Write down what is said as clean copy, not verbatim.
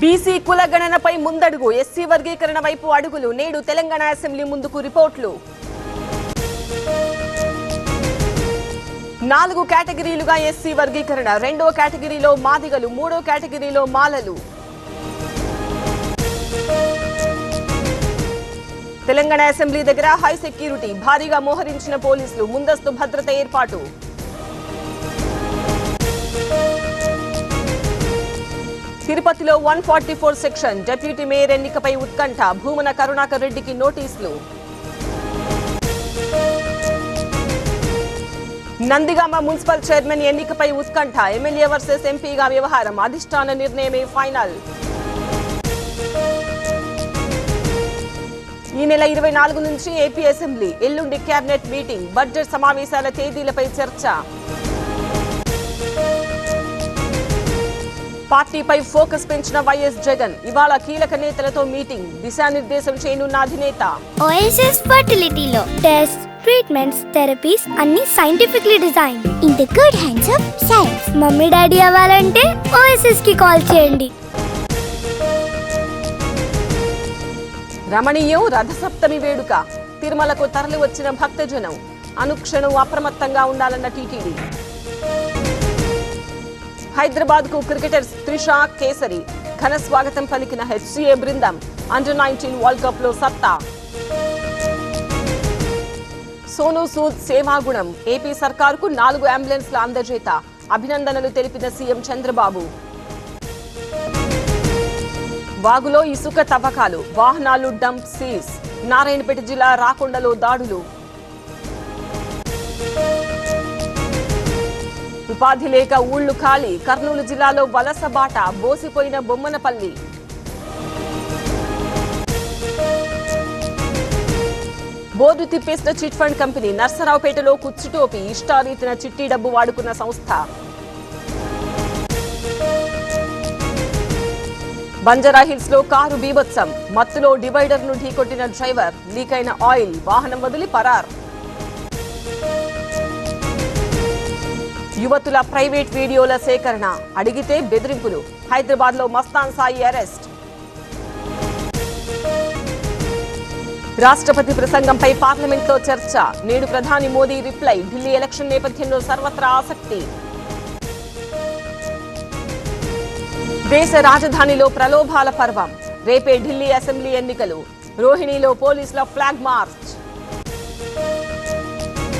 BC కులగణనపై ముందడుగు, SC వర్గీకరణ వైపు అడుగులు, నేడు తెలంగాణ అసెంబ్లీ ముందుకు రిపోర్టులు. 4 కేటగిరీలుగా ఎస్సీ వర్గీకరణ, 2వ కేటగిరీలో మాదిగలు, 3వ కేటగిరీలో మాలలు. తెలంగాణ అసెంబ్లీ దగ్గర హై సెక్యూరిటీ, భారీగా మోహరించిన పోలీసులు, ముందస్తు భద్రత ఏర్పాటు. తిరుపతిలో 144 సెక్షన్, డిప్యూటీ మేయర్ ఎన్నికపై ఉత్కంఠ, భూమన కరుణాకర్ రెడ్డికి నోటీసులు. నందిగామ మున్సిపల్ చైర్మన్ ఎన్నికపై ఉత్కంఠ, ఎమ్మెల్యే వర్సెస్ ఎంపీగా వ్యవహారం, అధిష్టాన నిర్ణయమే ఫైనల్. ఈ నెల 24 నుంచి ఏపీ అసెంబ్లీ, ఎల్లుండి కేబినెట్ మీటింగ్, బడ్జెట్ సమావేశాల తేదీలపై చర్చ. పార్టీపై ఫోకస్ పెంచిన వైఎస్ జగన్, ఇవాళ కీలక నేతలతో మీటింగ్, దిశానిర్దేశం చేయనున్న అధినేత. ఓఎస్ఎస్ ఫర్టిలిటీలో టెస్ట్, ట్రీట్మెంట్స్, థెరపీస్ అన్ని scientifically design in the good hands of science. Mummy daddy అవ్వాలంటే ఓఎస్ఎస్ కి కాల్ చేయండి. రమణీయం రథసప్తమి వేడుక, తిరుమలకు తరలి వచ్చిన భక్తజనం, అనుక్షణం అప్రమత్తంగా ఉండాలన్న టీటీడీ. హైదరాబాద్ కు క్రికెటర్ త్రిషా కేసరి ఘన స్వాగతం పలికిన హెచ్సిఏ బృందం, అండర్-19 వరల్డ్ కప్ లో సత్తా. సోనూ సూద్ సేవాగుణం, ఏపీ సర్కారుకు 4 అంబులెన్స్ల అందజేత, అభినందనలు తెలిపిన సీఎం చంద్రబాబు. వాగులో ఇసుక తవ్వకాలు, వాహనాలు డంప్ సీజ్, నారాయణపేట జిల్లా రాకొండలో దాడులు. ఉపాధి లేక ఊళ్లు ఖాళీ, కర్నూలు జిల్లాలో వలస బాట, బోసిపోయిన బొమ్మనపల్లి. బోర్డు తిప్పేసిన చిట్ ఫండ్ కంపెనీ, నర్సరావుపేటలో కుచ్చుటోపి, ఇష్టారీతిన చిట్టి డబ్బు వాడుకున్న సంస్థ. బంజారాహిల్స్ లో కారు బీభత్సం, మత్తులో డివైడర్ ను ఢీకొట్టిన డ్రైవర్, లీకైన ఆయిల్, వాహనం వదిలి పరార్. యువతుల ప్రైవేట్ వీడియోల సేకరణ, అడిగితే బెదిరింపులు, హైదరాబాద్ లో మస్తాన్ సాయి అరెస్ట్. రాష్ట్రపతి ప్రసంగంపై పార్లమెంట్ లో చర్చ, నేడు ప్రధాని మోదీ రిప్లై, ఢిల్లీ ఎలక్షన్ నేపథ్యంలో సర్వత్రా ఆసక్తి. దేశ రాజధానిలో ప్రలోభాల పర్వం, రేపే ఢిల్లీ అసెంబ్లీ ఎన్నికలు, రోహిణిలో పోలీసుల ఫ్లాగ్ మార్చ్.